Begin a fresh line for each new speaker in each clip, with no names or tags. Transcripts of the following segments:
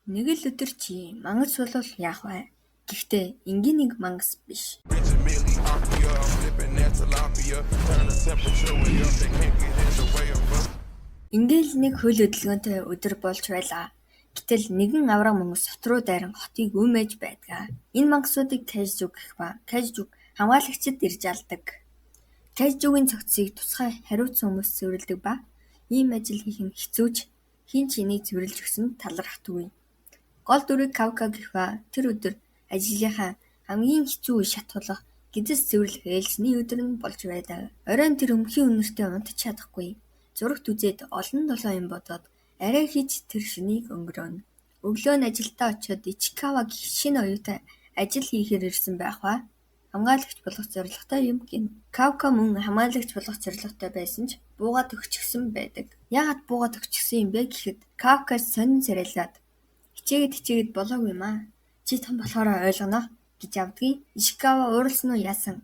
Нэг л өдөр чи мангас болвол яах вэ? Гэхдээ энгийн нэг мангас биш. Ингээл нэг хөл хөдөлгөөнтэй өдөр болж байлаа. Гэтэл нэгэн авраг мөнгө сот руу дайран хотыг өмээж байдгаа. Энэ мангасуудыг Кайжүг гэх ба Кайжүг хамгаалагчид ирж алдаг. Кайжүгийн цогцыг тусгай хариуцсан хүмүүс зөвлөдөг ба ийм ажил хийх нь хэцүүч хин ч энийг зөвлөж өгсөн талархдаггүй. Гол дүрийг Кавка гэх ба тэр өдөр ажлынхаа хамгийн хэцүү үе шатуулах гэдэс цэвэрлэх ээлжний өдөр нь болж байдаг. Оройн тэр өмхийн үнэртээ унтаж чадахгүй. Зурагт үзээд олон долоо юм бодоод арай хийж тэр шөнийг өнгөрөөнө. Өглөө нь ажилдаа очиод Ичикава гэх шинэ оюутай ажил хийхээр ирсэн байх ба хамгаалагч болох зорилготой юм гин. Кавка мөн хамгаалагч болох зорилготой байсан ч буугаад өгчихсөн байдаг. Яагаад буугаад өгчихсөн юм бэ гэхэд Кавка сонин царайлаад хичээгээд болоогүй юм аа. Чи том болохоор ойлгоно гэж авдгийг Ичикава ууралсан уу яасан.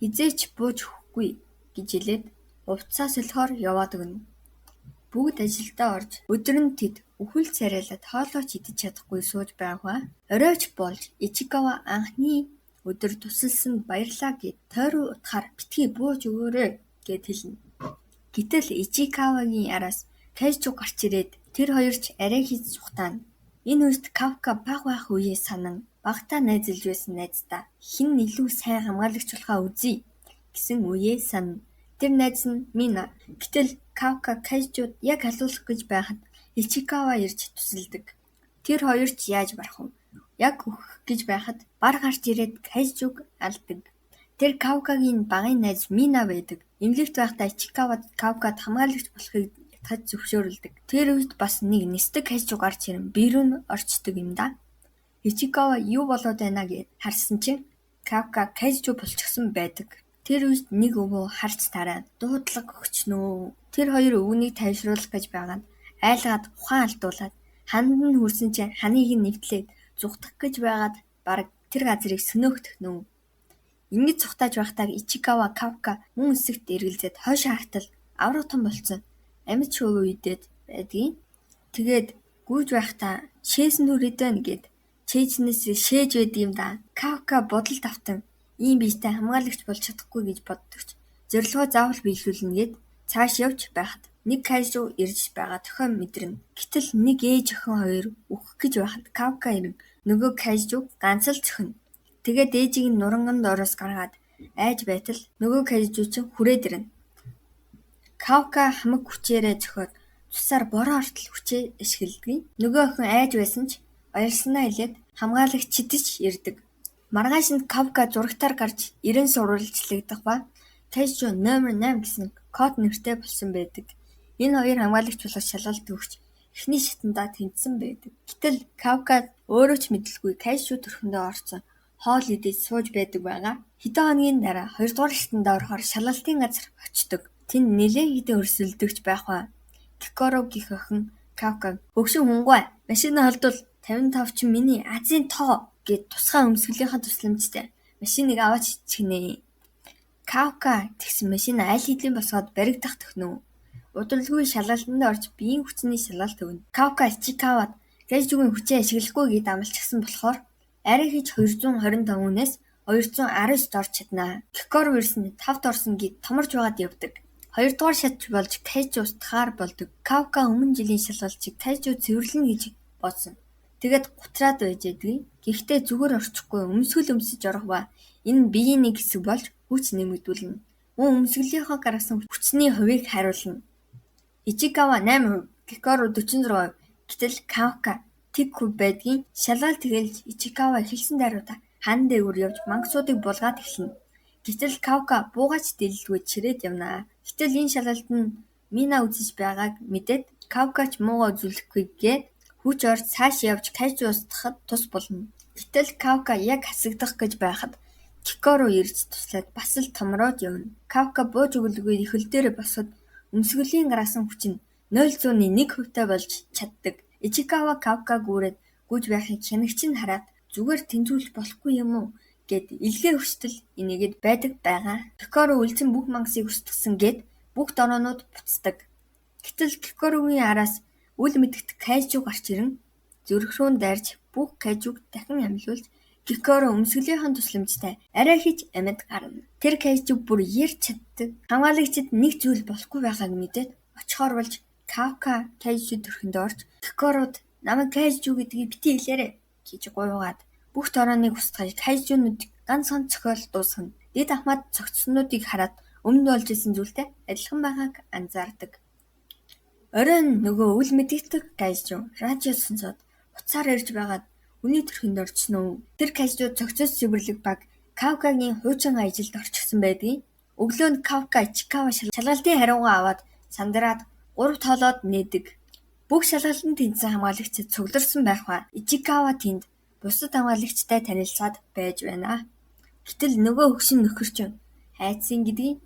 Хизээч бууж өгөхгүй гэж хэлээд увцаа солихоор яваад өгнө. Бүгд ажилдаа орж өдөр нь тэд үхэл царайлаад хоолоо ч идэж чадахгүй сууж байгаа. Оройч болж Ичикава анхны өдөр тусалсанд баярлаа гэд тойруу утгаар битгий бууж өгөөрэй гэд хэлнэ. Гэтэл Ичикавагийн араас Кайжу гарч ирээд тэр хоёр ч арай хийж сухтаана. Энэ үед Кавка баг байх үеэ санан багтаа найзалж байсан найздаа хэн илүү сайн хамгаалагч болохоо үзье гэсэн үеэ санана. Тэр найз нь Мина. Гэтэл Кавка Кайжуд яг халуулах гэж байхад Ичикава ирж тусалдаг. Тэр хоёр ч яаж барах вэ? Яг өөхөх гэж байхад бар гарч ирээд Кайжуг алдаг. Тэр Кавкагийн багын найз Мина байдаг. Эмнэлэгт байхдаа Ичикавад Кавкад хамгаалагч болохыг ятгахад зөвшөөрөлдөг. Тэр үед бас нэг нисдэг Кайжу гарч ирэн бирүүн орчдөг юм да. Ичикава юу болоод байна гэд харсан чинь Кавка Кайжу болчихсон байдаг. Тэр үед нэг өвөө харж тараад дуудлага өгчнөө. Тэр хоёр өвгөнийг тайвшруулах гэж байгаад айлгаад ухаан алдуулаад ханд нь хүрсэн чинь ханыг нь нэвтлээд зүхтах гэж байгаад бараг тэр газрыг сөнөөгдөхнөө. Ингэж цухтааж байхдаа Ичикава Кавка мөн эсэгт эргэлзээд хойш харахтал авраг том болцсон амьд шувуу идээд байдгийн. Тэгээд гүйж байхдаа шээсэн дүрэд байна гэд чэйжнээс шээж байд юм да. Кавка бодолд автан ийм биетэй хамгаалагч болж чадахгүй гэж боддогч зорилгоо заавал биелүүлнэ гэд цааш явж байхад нэг Кайжу ирж байгаа тохиом мэдэрнэ. Гэтэл нэг ээж охин хоёр өөхөх гэж байхад Кавка ирэн нөгөө Кайжуг ганц л зөхнө. Тэгээд ээжийг нь нуранганд ороос гаргаад айж байтал нөгөө Кайжу чинь хүрээд ирнэ. Кавка хамаг хүчээрээ зөхиод цусаар бороо ортол хүчээ ашигладаг. Нөгөө охин айж байсан ч баярлснаа хэлээд хамгаалагчдч ирдэг. Маргаашнд Кавка зурагтаар гарч 90 сурвалжлагдах ба Кайжу номер 8 гэсэн код нэртэй болсон байдаг. Энэ хоёр хамгаалагч болох шалгалт өгч эхний шатандаа тэнцсэн байдаг. Гэтэл Кавка өөрөө ч мэдлгүй Кайжу төрхөндөө орсон хоол идэж сууж байдаг байгаа. Хэдэн хоногийн дараа 2 дугаар шатандаа орохоор шалгалтын газар очдог. Тэнд нэлээд хэдэн өрсөлдөгч байх ба. Кикоро гэх охин Кавкаг "Хөгшин хунгай, машинаа холдвол 55 чинь миний Азийн тоо" гэд тусгай өмсгөлийнхаа тусламжтай машиныг аваач чигнэ. Кавка тэгсэн машин аль хэдийн босгоод баригдах төхнөө. Удалгүй шалгалтанд орж биеийн хүчний шалгалт өгнө. Кавка Ичикавад Кайжугийн хүчээ ашиглахгүй гэд амлчихсан болохоор арай хийж 225 үнээс 219 орж чаднаа. Кикоро ирсэн 5-д орсон гэд томорж байгаад явдаг. 2 дугаар шатч болж Кайжу устгахаар болдог. Кавка өмнө жилийн шалгалтыг Кайжу цэвэрлэнэ гэж бодсон. Тэгээд гутраад байж байдгийг. Гэхдээ зүгээр орчихгүй өмсгөл өмсөж орох ба энэ биеийн нэг хэсэг болж хүч нэмэгдүүлнэ. Мөн өмсгөлийнхөө гаргасан хүчний хувийг хариулна. Ичикава 8%, Кикоро 46%. Гэтэл Кавка тэг хөв байдгийн шалгалт тэгэлж Ичикава эхэлсэн даруйда хан дээгүүр явж мангасуудыг булгаад эхэлнэ. Гэтэл Кавка буугаач дэлэлгүй чирээд явнаа. Гэтэл энэ шалгалт нь Мина үзэж байгааг мэдээд Кавкач муугаа үзүүлэхгүйгээд хүч орж цааш явж Кайжу устгахад тус болно. Гэтэл Кавка яг хасагдах гэж байхад Кикоро ирж туслаад бас л томроод явна. Кавка бууж өгөлгүй их хөл дээр босоход өмсгөлийн гаргасан хүч нь 0.1% болж чаддаг. Ичикава Кавка гүүрээд гүйж байхыг хянагч нь хараад зүгээр тэнцвүүлж болохгүй юм уу гэд илгээ хүчтэл энийгэд байдаг байгаа. Кикоро үлдсэн бүх мангасыг устгасан гэд бүх дороонууд буцдаг. Гэтэл Кикорогийн араас үл мэдэгт Кайжу гарч ирэн зүрх рүү дайрч бүх Кайжуг дахин амьлуулж Кикоро өмсгөлийнхэн тусламжтай арай хийж амьд гарна. Тэр Кайжуг бүр ярьж чаддаг. Хамгаалагчид нэг зүйл болохгүй байгааг мэдээд очихоор болж Кафка Кайжу төрхөнд орж Кикород намайг Кайжу гэдгийг битгий хэлээрэй гэж гуйгаад бүх торооныг устгаж Кайжунуудыг ганцхан цохиол дуусгана. Дэд ахмад цогцснуудыг хараад өмнө болж исэн зүйлтэй адилхан байгааг анзаардаг. Оройн нөгөө үл мэдэгдэх Кайжу радио сонсоод буцаар ирж байгаад үний төрхөнд орчихсон уу? Тэр Кайжу цогцос цэвэрлэг баг Кафкагийн хуучин ажилд орчихсон байдгийг. Өглөө нь Кафка Ичикава шалгалтын хариугаа аваад сандраад 3 тоолоод нээдэг. Бүх шалгалтанд тэнцсэн хамгаалагчид цугларсан байх ба Ичикава тэнд бусад хамгаалагчтай танилцаад байж байна. Гэтэл нөгөө хөгшин нөхөрчин хайцсан гэдгийг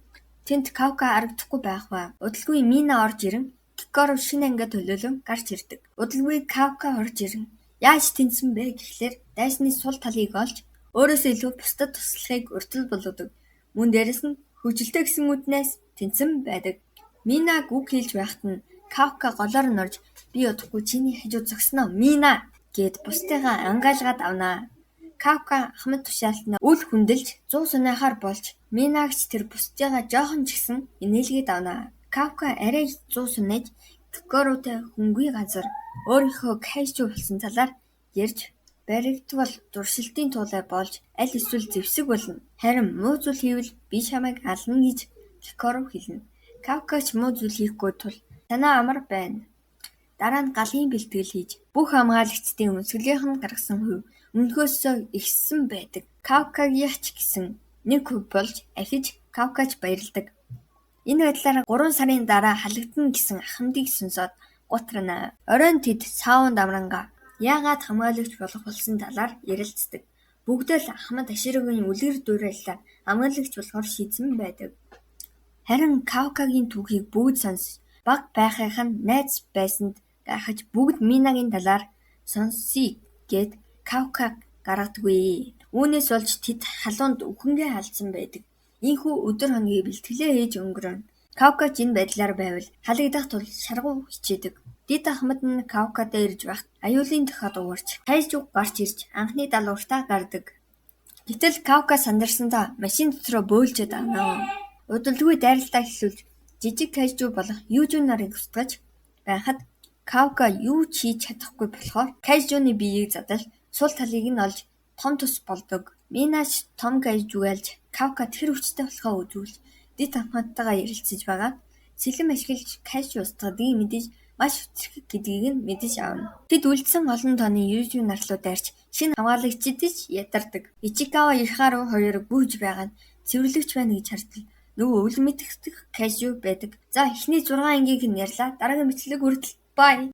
тэнд Кафка харагдахгүй байх ба удалгүй Мина орж ирэн Кикоро шинэ ангид төлөөлөн гарч ирдэг. Удалгүй Кафка орж ирэн яаж тэнцсэн бэ гэхлээр дайсны сул талыг олж өөрөөсөө илүү бусдад туслахыг урьдчилан болгодог. Мөн дээрэс нь хөгжилтэй гэсэн үднээс тэнцсэн байдаг. Мина үг хэлж байхад нь Кафка голоор нь орж би удахгүй чиний хажууд зогсноо Мина гэд бусдыгаа ангайлгаад авнаа. Кафка ахмад тушаалтнаа үл хүндэлж 100 сунаахаар болж Минагч тэр бусдыгаа жоохон ч гэсэн инээлгээд авнаа. Кафка арай 100 сунаж Кикоротой хөнгөн газар өөрийнхөө Кайжу болсон талаар ярьж баригдвал дуршилтын туулай болж аль эсвэл зэвсэг болно. Харин муу зүйл хийвэл би чамайг ална гэж Кикоро хэлнэ. Кафкач муу зүйл хийхгүй тул танаа амар байна. Дараа нь галын бэлтгэл хийж бүх хамгаалагчдын өмсгөлийнхэн гаргасан хувь өмнөхөөсөө ихссэн байдаг. Кафкагийнх ч гэсэн нэг хувь болж ахиж Кафкач баярлдаг. Энэ байдлаар 3 сарын дараа халагдана гэсэн ахмадыг сонсоод гутрана. Оройн тэд саун дамранга яагаад хамгаалагч болох болсон талаар ярилцдаг. Бүгд л ахмад аширгагийн үлгэр дуурайлалаар хамгаалагч болохоор шийдсэн байдаг. Харин Кафкагийн түүхийг бүгд сонсож баг байхынх нь найз байсанд гайхаж бүгд Минагийн талаар сонсъё гэд Кафкаг гаргадаггүй. Үүнээс болж тэд халуунд үхэнгээ алдсан байдаг. Ийхүү өдөр хоногийн бэлтгэлээ хийж өнгөрөөнө. Кафкач энэ байдлаар байвал халагдах тул шаргуу хичээдэг. Дэд ахмад нь Кафкатай ирж байхад аюулын дахиад уурч Кайжуг гарч ирж анхны далууртаа гардаг. Гэтэл Кафка сандарсандаа машин дотроо бөөлжөд авнаа. Удалгүй дайралтаа эхлүүлж жижиг Кайжу болох Южу нарыг устгаж байхад Кафка юу ч хийж чадахгүй болохоор Кайжуны биеийг задлж сул талыг нь олж том тус болдог. Минач том Кайжуг айлж Кафка тэр хүчтэй болохоо үзүүлж дэд ахмадтайгаа ярилцаж байгаа. Сэлэм ашиглаж Кайжу устгадгийг мэдээж маш хүчрхэг гэдгийг нь мэдэж авна. Тэд үлдсэн олон тооны Южу нар руу дайрч шинэ хамгаалагчид ч ядардаг. Ичикава Ихару хоёрыг бүүж байгаа нь цэвэрлэгч байна гэж хардтал нөгөө үл мэдэх Кайжу байдаг. За эхний 6 ангийг нь ярьлаа. Дараагийн бичлэг хүртэл бай.